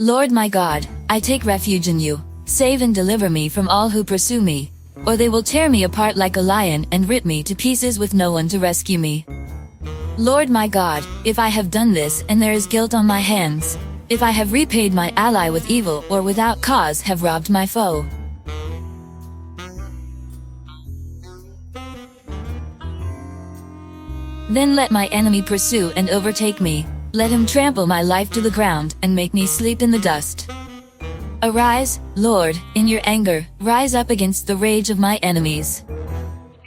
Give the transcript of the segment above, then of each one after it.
Lord my God, I take refuge in you. Save and deliver me from all who pursue me, or they will tear me apart like a lion and rip me to pieces with no one to rescue me. Lord my God, if I have done this and there is guilt on my hands, if I have repaid my ally with evil or without cause have robbed my foe, then let my enemy pursue and overtake me. Let him trample my life to the ground and make me sleep in the dust. Arise, Lord, in your anger, rise up against the rage of my enemies.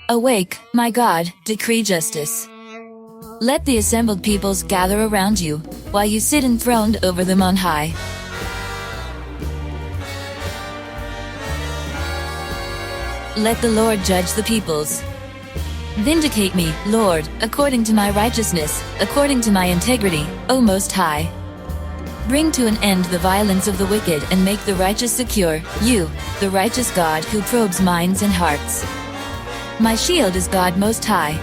Awake, my God, decree justice. Let the assembled peoples gather around you, while you sit enthroned over them on high. Let the Lord judge the peoples. Vindicate me, Lord, according to my righteousness, according to my integrity, O Most High. Bring to an end the violence of the wicked and make the righteous secure, you, the righteous God who probes minds and hearts. My shield is God Most High.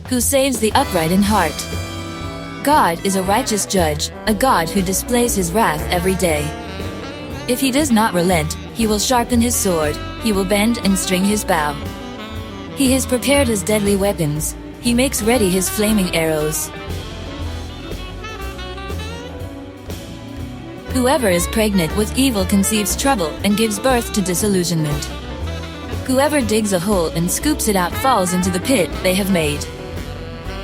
Who saves the upright in heart. God is a righteous judge, a God who displays his wrath every day. If he does not relent, he will sharpen his sword, he will bend and string his bow. He has prepared his deadly weapons, he makes ready his flaming arrows. Whoever is pregnant with evil conceives trouble and gives birth to disillusionment. Whoever digs a hole and scoops it out falls into the pit they have made.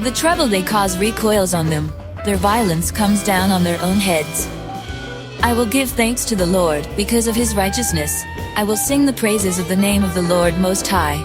The trouble they cause recoils on them, their violence comes down on their own heads. I will give thanks to the Lord because of his righteousness. I will sing the praises of the name of the Lord Most High.